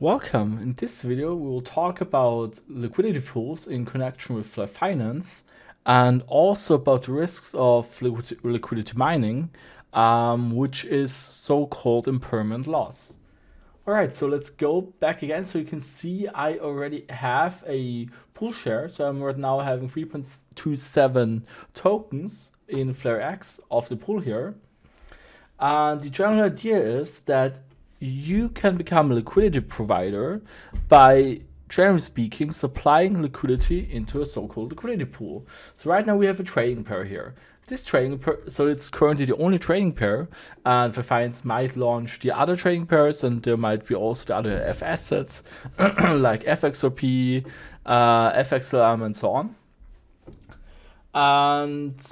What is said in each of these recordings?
Welcome. In this video, we will talk about liquidity pools in connection with finance and also about the risks of liquidity mining, which is so-called impermanent loss. All right, so let's go back again. So you can see I already have a pool share. So I'm right now having 3.27 tokens in FlareX of the pool here. And the general idea is that you can become a liquidity provider by, generally speaking, supplying liquidity into a so-called liquidity pool. So right now we have a trading pair here. This trading pair, so it's currently the only trading pair, and finance might launch the other trading pairs, and there might be also the other F assets like FXRP, FXLM, and so on. And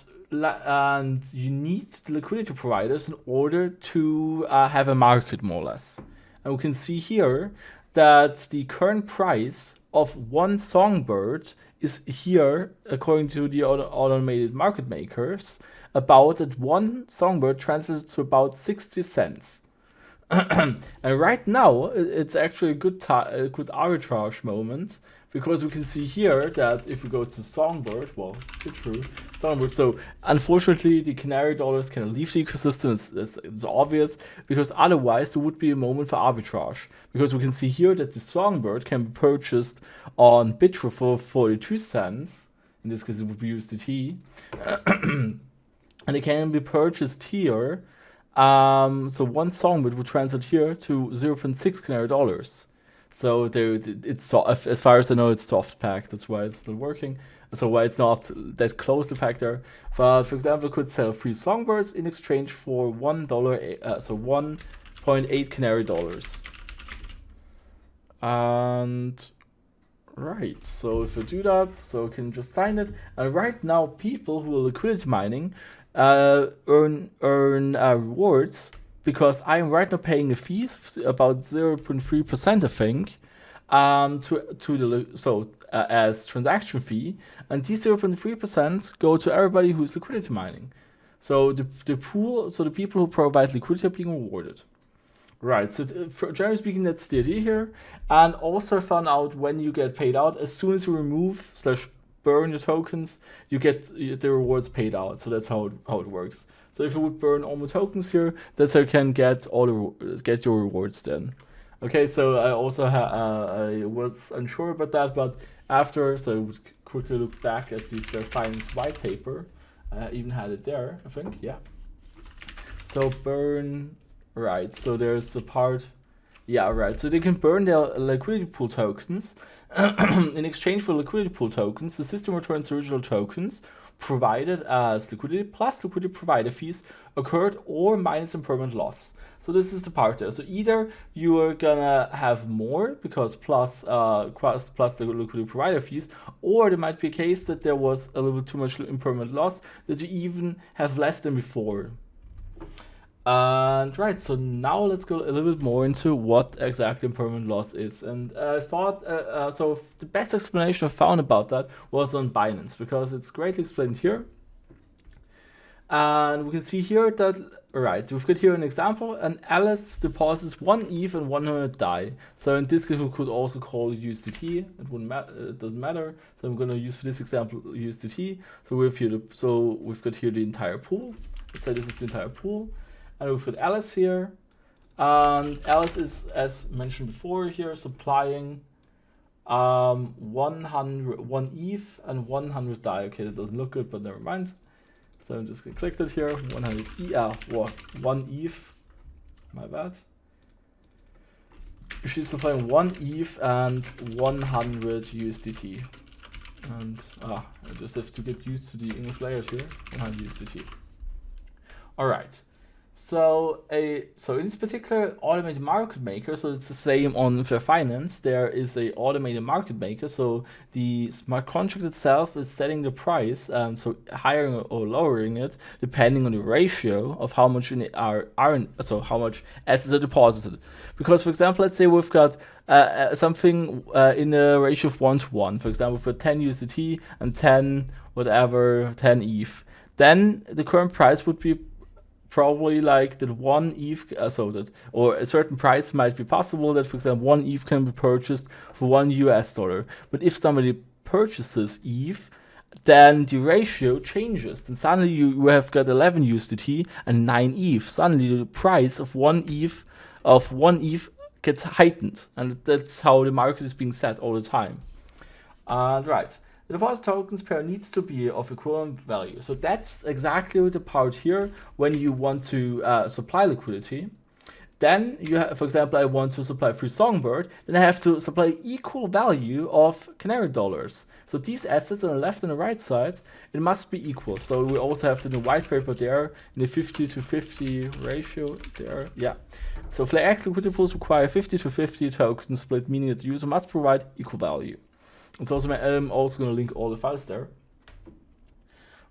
you need the liquidity providers in order to have a market, more or less. And we can see here that the current price of one songbird is here, according to the automated market makers, about that one songbird translates to about 60 cents. And right now, it's actually a good arbitrage moment, because we can see here that if we go to Songbird, well, true, Songbird. So unfortunately, the canary dollars can leave the ecosystem. It's obvious, because otherwise there would be a moment for arbitrage. Because we can see here that the Songbird can be purchased on Bitro for 42 cents. In this case, it would be USDT. And it can be purchased here. So one Songbird would translate here to 0.6 canary dollars. So it's, as far as I know, it's soft packed. That's why it's still working. So why it's not that close to packed there. But for example, I could sell 3 songbirds in exchange for $1, so 1.8 canary dollars. And right, so if I do that, so I can just sign it. And right now, people who are liquidity mining earn rewards, because I'm right now paying a fee about 0.3%, I think, as transaction fee, and these 0.3% go to everybody who's liquidity mining. So the pool, so the people who provide liquidity are being rewarded. Right, so generally speaking, that's the idea here. And also I found out when you get paid out, as soon as you remove / burn your tokens, you get the rewards paid out. So that's how it works. So if you would burn all my tokens here, that's how you can get get your rewards then. Okay, so I also I was unsure about that, but after, so I would quickly look back at their finance white paper. I even had it there, I think, yeah. So burn, right, so there's the part, yeah, right. So they can burn their liquidity pool tokens. In exchange for liquidity pool tokens, the system returns original tokens provided as liquidity plus liquidity provider fees occurred or minus impermanent loss. So this is the part there. So either you are gonna have more because plus the liquidity provider fees, or there might be a case that there was a little bit too much impermanent loss that you even have less than before. And right, so now let's go a little bit more into what exactly impermanent loss is. And I thought, so the best explanation I found about that was on Binance, because it's greatly explained here. And we can see here that, right, we've got here an example, and Alice deposits 1 ETH and 100 DAI. So in this case, we could also call it USDT. It wouldn't matter. It doesn't matter. So I'm going to use for this example USDT. So we've got here the entire pool. Let's say this is the entire pool. And we've got Alice here, and Alice is, as mentioned before here, supplying 1 ETH and 100 DAI. Okay, that doesn't look good, but never mind. So I'm just gonna click that here, 100 1 ETH, my bad. She's supplying 1 ETH and 100 USDT. And I just have to get used to the English layout here, 100 USDT. All right. So in this particular automated market maker, so it's the same on Fair Finance, there is a automated market maker. So the smart contract itself is setting the price, so highering or lowering it depending on the ratio of how much how much assets are deposited. Because for example, let's say we've got something in a ratio of 1:1. For example, we've got 10 USDT and 10 ETH. Then the current price would be probably like that one ETH, or a certain price might be possible that, for example, one ETH can be purchased for $1. But if somebody purchases ETH, then the ratio changes. Then suddenly you have got 11 USDT and 9 ETH. Suddenly the price of one ETH gets heightened, and that's how the market is being set all the time. And right, the deposit tokens pair needs to be of equivalent value. So that's exactly the part here when you want to supply liquidity. Then you have, for example, I want to supply free Songbird, then I have to supply equal value of Canary dollars. So these assets on the left and the right side, it must be equal. So we also have the white paper there in the 50-to-50 ratio there. Yeah. So FlareX liquidity pools require 50-to-50 token split, meaning that the user must provide equal value. It's also, I'm also going to link all the files there.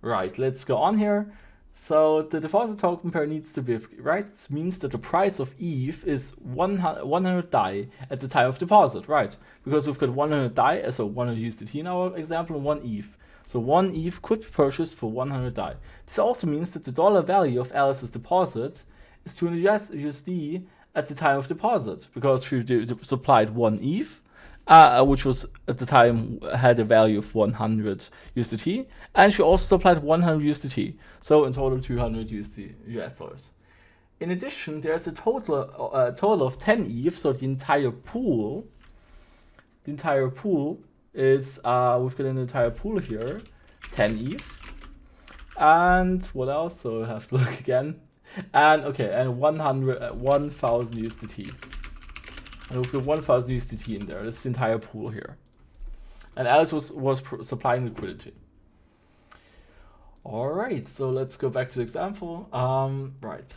Right, let's go on here. So the deposit token pair needs to be right. This means that the price of ETH is 100 DAI at the time of deposit, right? Because we've got 100 DAI, so 100 USDT in our example, and 1 ETH. So 1 ETH could be purchased for 100 DAI. This also means that the dollar value of Alice's deposit is 200 USD at the time of deposit, because she supplied 1 ETH, which was at the time had a value of 100 USDT, and she also supplied 100 USDT, so in total 200 US dollars. In addition, there's a total of 10 ETH, so the entire pool is we've got an entire pool here, 10 ETH, and what else? So I have to look again, and okay, and 1,000 USDT. And we've got 1,000 USDT in there. That's the entire pool here. And Alice was supplying liquidity. All right, so let's go back to the example. Right.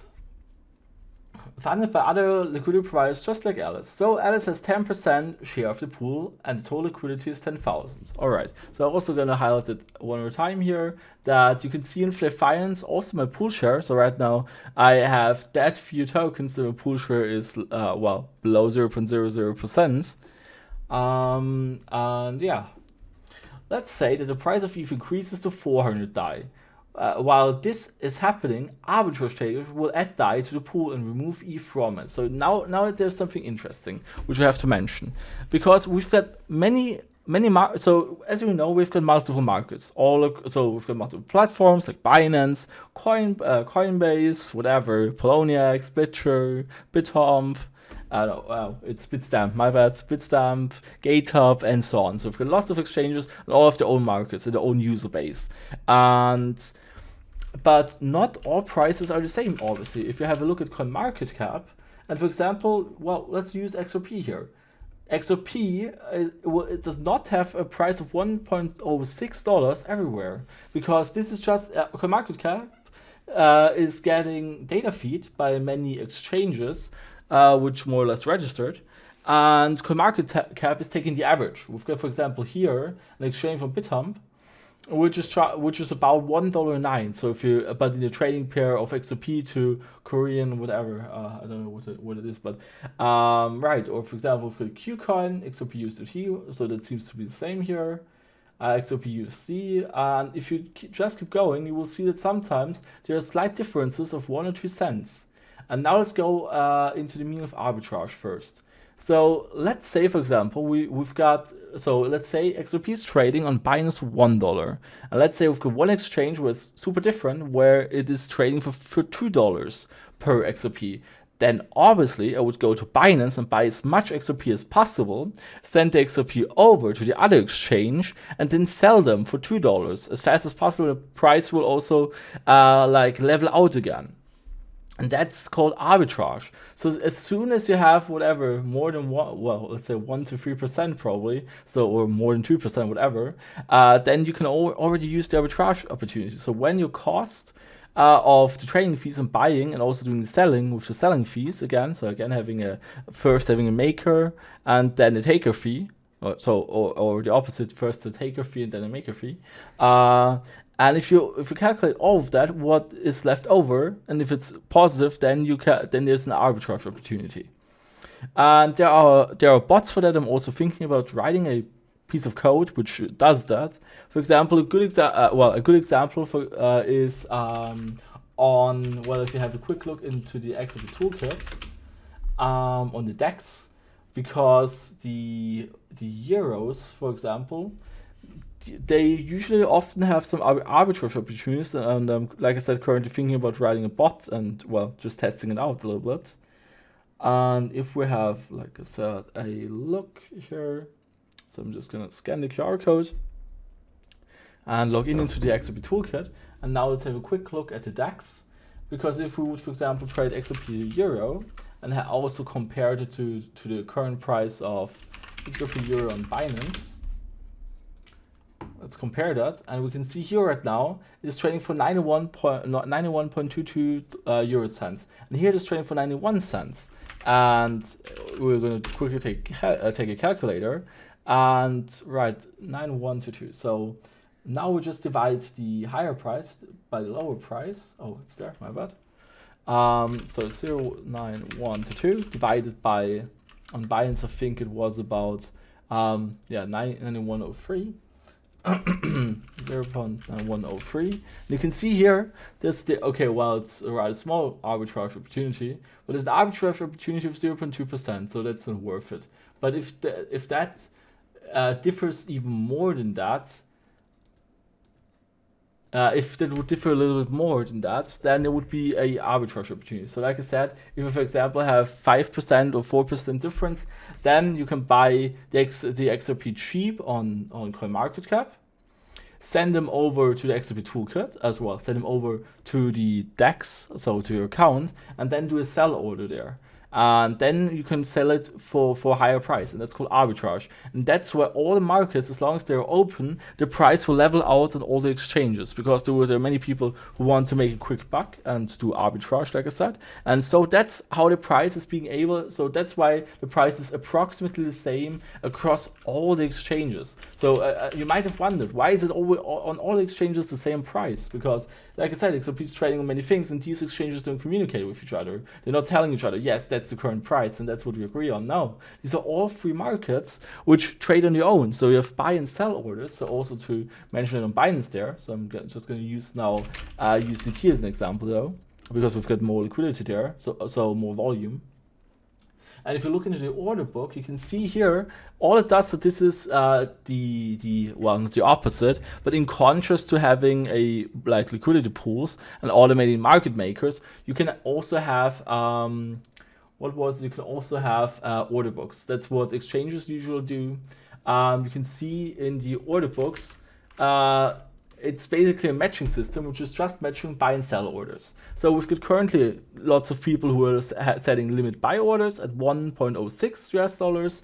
Funded by other liquidity providers just like Alice. So Alice has 10% share of the pool and the total liquidity is 10,000. All right, so I'm also gonna highlight it one more time here that you can see in Flare Finance also my pool share. So right now I have that few tokens that my pool share is, well, below 0.00%. And yeah, let's say that the price of ETH increases to 400 DAI. While this is happening, arbitrage traders will add DAI to the pool and remove ETH from it. So now there's something interesting which we have to mention, because we've got many markets. So as you know, we've got multiple markets. So we've got multiple platforms like Binance, Coinbase, whatever, Poloniex, Bitter, BitHump. It's Bitstamp, my bad, Bitstamp, GateHub, and so on. So we've got lots of exchanges and all of their own markets and their own user base. But not all prices are the same, obviously. If you have a look at CoinMarketCap, and for example, well, let's use XRP here. XRP it does not have a price of $1.06 everywhere, because this is just CoinMarketCap is getting data feed by many exchanges, which more or less registered, and CoinMarketCap is taking the average. We've got, for example, here an exchange from BitHump, which is about $1.09. So if you, but in the trading pair of XRP to Korean whatever, I don't know what it is, but right. Or for example, we've got Qcoin, XRP USDT, so that seems to be the same here. XRP USD, and if you just keep going, you will see that sometimes there are slight differences of 1 or 2 cents. And now let's go into the meaning of arbitrage first. So let's say, for example, we've got, so let's say XRP is trading on Binance for $1. And let's say we've got one exchange where it's super different, where it is trading for $2 per XRP. Then obviously I would go to Binance and buy as much XRP as possible, send the XRP over to the other exchange, and then sell them for $2 as fast as possible. The price will also like level out again. And that's called arbitrage. So as soon as you have whatever more than one, well, let's say 1 to 3% probably, so or more than 2%, whatever, then you can already use the arbitrage opportunity. So when your cost of the trading fees and buying and also doing the selling with the selling fees again, so again having a maker and then a taker fee, or the opposite, first a taker fee and then a maker fee. And if you calculate all of that, what is left over, and if it's positive, then there's an arbitrage opportunity. And there are bots for that. I'm also thinking about writing a piece of code which does that. For example, a good example is if you have a quick look into the XRP toolkit on the DEX, because the euros, for example, they usually often have some arbitrage opportunities, and like I said, currently thinking about writing a bot and, well, just testing it out a little bit. And if we have, like I said, a look here, so I'm just gonna scan the QR code and log in into the XRP toolkit. And now let's have a quick look at the DAX, because if we would, for example, trade XRP euro and also compare it to the current price of XRP euro on Binance, let's compare that, and we can see here right now it is trading for 91.22 euro cents, and here it is trading for 91 cents. And we're going to quickly take a calculator and write 9122. So now we just divide the higher price by the lower price. Oh, it's there, my bad. So 0.9122 divided by, on Binance, I think it was about 9103. 0.9103. You can see here there's the, okay, well, it's a rather small arbitrage opportunity, but there's the arbitrage opportunity of 0.2%, so that's not worth it. But if that differs even more than that, if that would differ a little bit more than that, then there would be a arbitrage opportunity. So like I said, if you, for example, have 5% or 4% difference, then you can buy the XRP cheap on CoinMarketCap, send them over to the XRP toolkit as well, send them over to the DEX, so to your account, and then do a sell order there. And then you can sell it for a higher price, and that's called arbitrage. And that's where all the markets, as long as they're open, the price will level out on all the exchanges, because there are many people who want to make a quick buck and do arbitrage, like I said. And so that's how the price is being able, so that's why the price is approximately the same across all the exchanges. So you might have wondered, why is it always on all the exchanges the same price? Because, like I said, XRP is trading on many things, and these exchanges don't communicate with each other. They're not telling each other, yes, that's the current price and that's what we agree on. No, these are all free markets which trade on their own. So you have buy and sell orders. So also to mention it on Binance there. So I'm just going to use now USDT as an example though, because we've got more liquidity there, so more volume. And if you look into the order book, you can see here, all it does, so this is well, not the opposite, but in contrast to having like liquidity pools and automating market makers, you can also have, you can also have order books. That's what exchanges usually do. You can see in the order books, it's basically a matching system, which is just matching buy and sell orders. So we've got currently lots of people who are setting limit buy orders at 1.06 US dollars,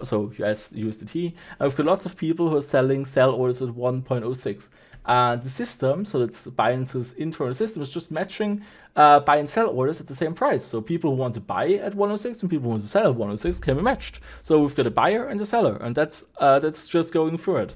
so US USDT, and we've got lots of people who are selling sell orders at 1.06. And the system, so that's Binance's internal system, is just matching buy and sell orders at the same price. So people who want to buy at 106 and people who want to sell at 106 can be matched. So we've got a buyer and a seller, and that's just going through it.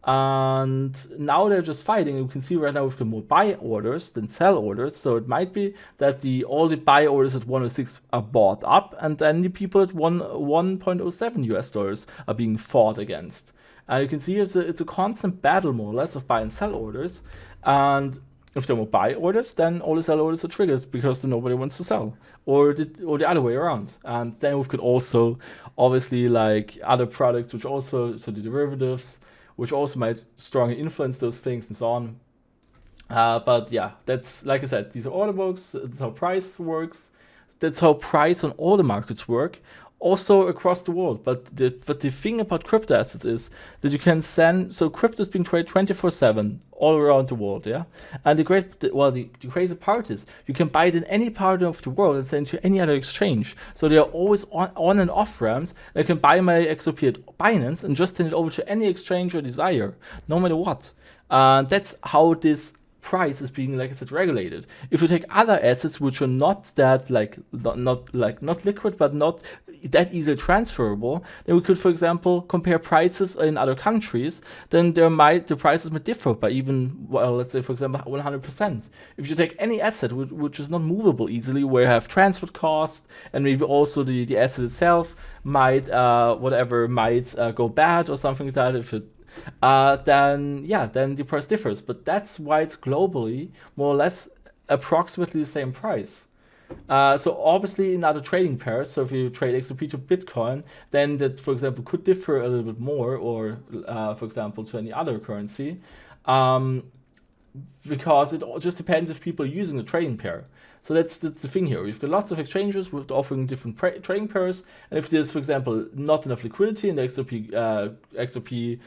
And now they're just fighting. You can see right now we've got more buy orders than sell orders. So it might be that all the buy orders at 106 are bought up, and then the people at 1.07 US dollars are being fought against. And you can see it's a constant battle, more or less, of buy and sell orders. And if there are more buy orders, then all the sell orders are triggered because then nobody wants to sell, or the other way around. And then we've got also, obviously, like other products, which also, so the derivatives, which also might strongly influence those things and so on. But yeah, that's, like I said, these are order books, that's how price works, that's how price on all the markets work, also across the world. But the thing about crypto assets is that you can send, so crypto is being traded 24/7 all around the world, yeah? And the crazy part is you can buy it in any part of the world and send it to any other exchange. So there are always on and off ramps. I can buy my XRP at Binance and just send it over to any exchange I desire, no matter what. That's how this price is being, like I said, regulated. If you take other assets which are not that not liquid but not that easily transferable, then we could, for example, compare prices in other countries. Then the prices might differ by even, well, let's say, for example, 100%. If you take any asset which is not movable easily, where you have transport costs and maybe also the asset itself might go bad or something like that, if it then the price differs. But that's why it's globally more or less approximately the same price. So obviously in other trading pairs, so if you trade XRP to Bitcoin, then that, for example, could differ a little bit more, or for example, to any other currency, because it all just depends if people are using the trading pair. So that's the thing here. We've got lots of exchanges with offering different trading pairs, and if there's, for example, not enough liquidity in the XRP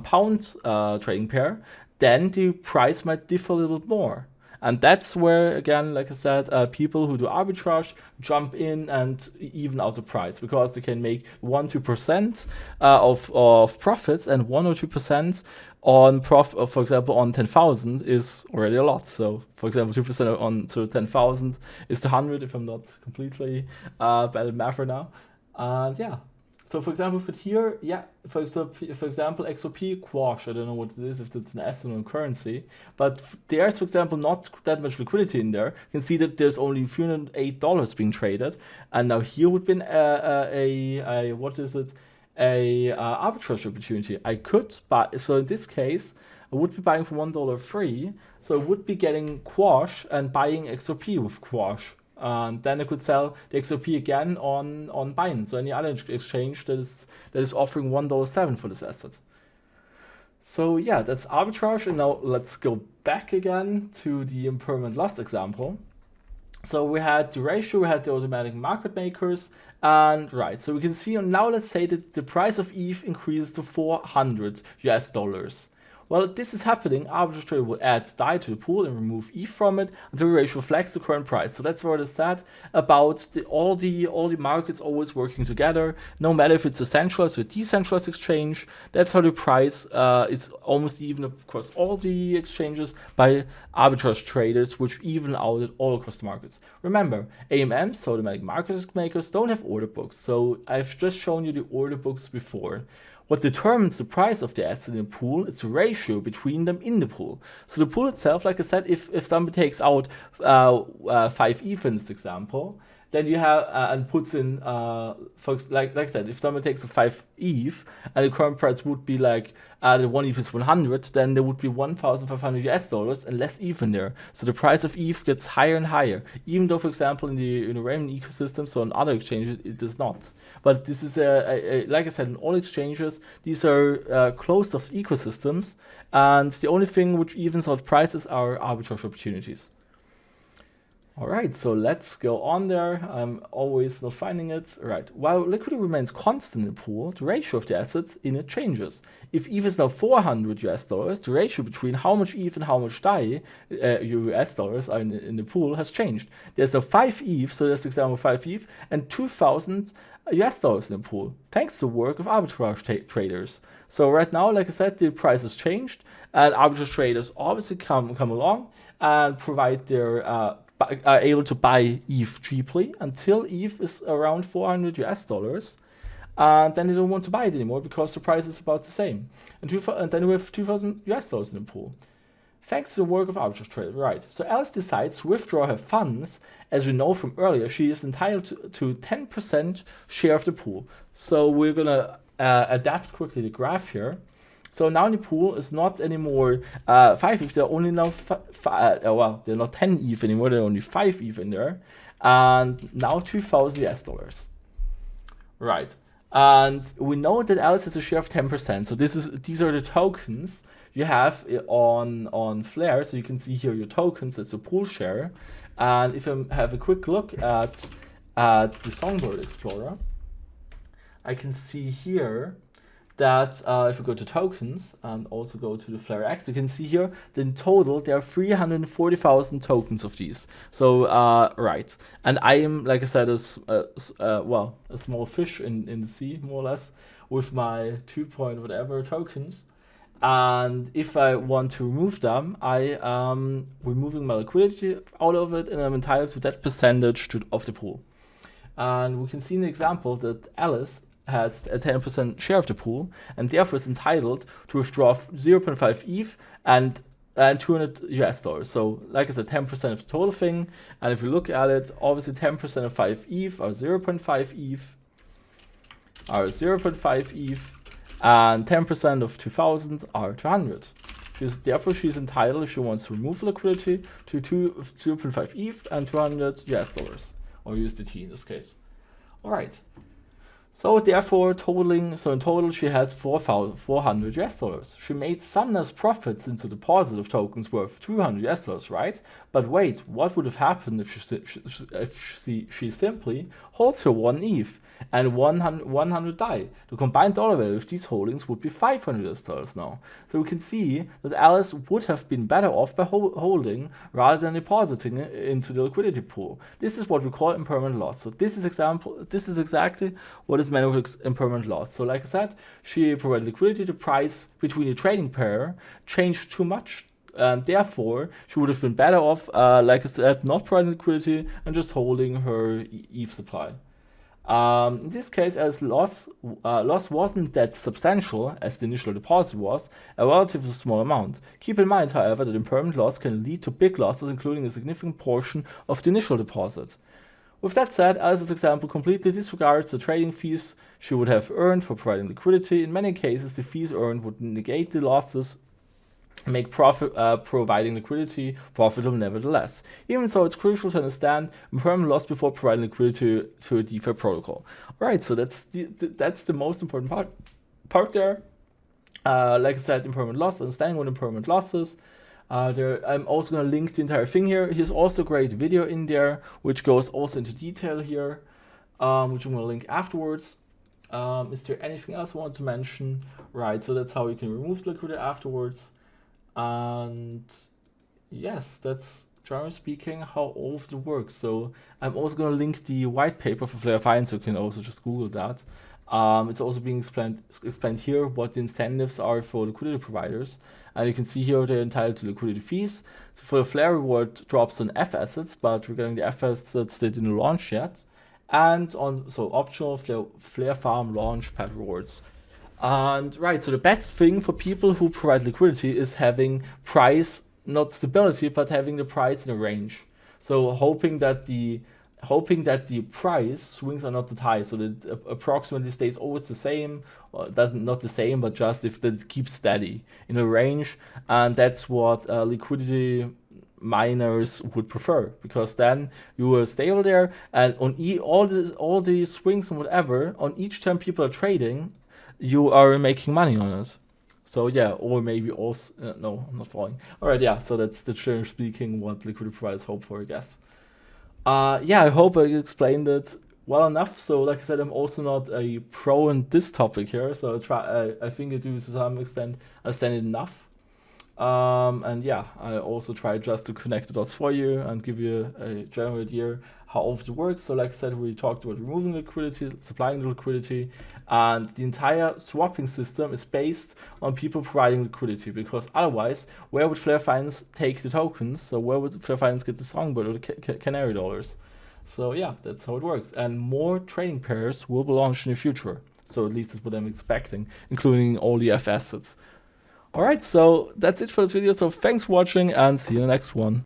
pound trading pair, then the price might differ a little bit more. And that's where, again, like I said, people who do arbitrage jump in and even out the price, because they can make 1-2% of profits, and 1 or 2% on for example, on 10,000 is already a lot. So, for example, 2% on to 10,000 is 200, if I'm not completely bad at math right now. And yeah. So, for example, but here, yeah, for example, XRP Quash, I don't know what it is, if it's an asset or a currency, but there's, for example, not that much liquidity in there. You can see that there's only $308 being traded, and now here would be a what is it? A arbitrage opportunity. I could buy, so in this case, I would be buying for $1 free, so I would be getting Quash and buying XRP with Quash. And then I could sell the XRP again on Binance, so any other exchange that is offering $1.07 for this asset. So yeah, that's arbitrage. And now let's go back again to the impermanent loss example. So we had the ratio, we had the automatic market makers, and right. So we can see now, let's say that the price of ETH increases to $400. While this is happening, Arbitrage Trader will add DAI to the pool and remove ETH from it until the ratio reflects the current price. So that's what it said about all the markets always working together, no matter if it's a centralized or decentralized exchange. That's how the price is almost even across all the exchanges by arbitrage traders, which even out it all across the markets. Remember, AMMs, so automatic market makers, don't have order books. So I've just shown you the order books before. What determines the price of the asset in the pool is the ratio between them in the pool. So the pool itself, like I said, if somebody takes out 5 ETH in this example, then you have and puts in like I said, if someone takes a 5 ETH and the current price would be like the 1 ETH is 100, then there would be $1,500 and less ETH in there. So the price of ETH gets higher and higher, even though, for example, in the Raymond ecosystem, so on other exchanges, it does not. But this is like I said, in all exchanges, these are closed off ecosystems, and the only thing which evens out prices are arbitrage opportunities. All right, so let's go on there. I'm always not finding it. Right, while liquidity remains constant in the pool, the ratio of the assets in it changes. If ETH is now $400, the ratio between how much ETH and how much DAI, US dollars, are in the pool has changed. There's now 5 ETH, so that's example 5 ETH, and 2,000 US dollars in the pool, thanks to the work of arbitrage traders. So right now, like I said, the price has changed, and arbitrage traders obviously come along and provide their are able to buy ETH cheaply until ETH is around $400, and then they don't want to buy it anymore because the price is about the same. And then we have $2,000 in the pool, thanks to the work of arbitrage traders. Right. So Alice decides to withdraw her funds. As we know from earlier, she is entitled to 10% share of the pool. So we're gonna adapt quickly the graph here. So now in the pool is not anymore 5 ETH, they're only now, well, they're not 10 ETH anymore, they're only 5 ETH in there. And now $2,000. Right. And we know that Alice has a share of 10%. So these are the tokens you have on Flare. So you can see here your tokens, that's a pool share. And if I have a quick look at the Songbird Explorer, I can see here that if we go to tokens and also go to the Flare X, you can see here that in total there are 340,000 tokens of these. So right, and I am, like I said, a small fish in the sea, more or less, with my 2 point whatever tokens. And if I want to remove them, I am removing my liquidity out of it, and I'm entitled to that percentage of the pool. And we can see in the example that Alice has a 10% share of the pool, and therefore is entitled to withdraw 0.5 ETH and $200. So, like I said, 10% of the total thing. And if you look at it, obviously 10% of 5 ETH are 0.5 ETH, and 10% of 2,000 are 200. Therefore, she's entitled, if she wants to remove liquidity, to 0.5 ETH and $200 or USDT in this case. All right. So therefore, in total, she has $400. She made some nice profits into deposit of tokens worth $200, right? But wait, what would have happened if she simply holds her 1 ETH and 100 DAI? The combined dollar value of these holdings would be $500 now. So we can see that Alice would have been better off by holding rather than depositing into the liquidity pool. This is what we call impermanent loss. So this is exactly what is meant with impermanent loss. So like I said, she provided liquidity. The price between the trading pair changed too much, and therefore she would have been better off, like I said, not providing liquidity and just holding her ETH supply. In this case, as loss wasn't that substantial as the initial deposit was, a relatively small amount. Keep in mind, however, that impermanent loss can lead to big losses, including a significant portion of the initial deposit. With that said, Alice's example completely disregards the trading fees she would have earned for providing liquidity. In many cases, the fees earned would negate the losses, make providing liquidity profitable nevertheless. Even so, it's crucial to understand impermanent loss before providing liquidity to a DeFi protocol. Alright, so that's the most important part there. Like I said, impermanent loss, understanding what impermanent loss is. I'm also going to link the entire thing here. Here's also a great video in there, which goes also into detail here, which I'm going to link afterwards. Is there anything else I want to mention? Right, so that's how you can remove liquidity afterwards. And yes, that's generally speaking how all of it works. So I'm also going to link the white paper for Flare Finance, so you can also just Google that. It's also being explained here what the incentives are for liquidity providers. And you can see here they're entitled to liquidity fees. So for the Flare reward drops on F assets, but regarding the F assets, they didn't launch yet. And optional Flare Farm launch pad rewards. And right, so the best thing for people who provide liquidity is having price, not stability, but having the price in a range. So hoping that the price swings are not that high, so that it approximately stays always the same, or not the same, but just if that keeps steady in a range. And that's what liquidity miners would prefer, because then you are stable there, and on all the swings and whatever, on each time people are trading, you are making money on it. So yeah, or maybe also no, I'm not following. All right, yeah, so that's the general speaking what liquidity providers hope for, I guess. Yeah, I hope I explained it well enough. So like I said, I'm also not a pro in this topic here, so I think I do to some extent understand it enough. And yeah, I also try just to connect the dots for you and give you a general idea how all of it works. So like I said, we talked about removing liquidity, supplying the liquidity, and the entire swapping system is based on people providing liquidity, because otherwise, where would Flare Finance take the tokens? So where would Flare Finance get the songbird or the canary dollars? So yeah, that's how it works. And more trading pairs will be launched in the future. So at least that's what I'm expecting, including all the F assets. Alright, so that's it for this video. So thanks for watching and see you in the next one.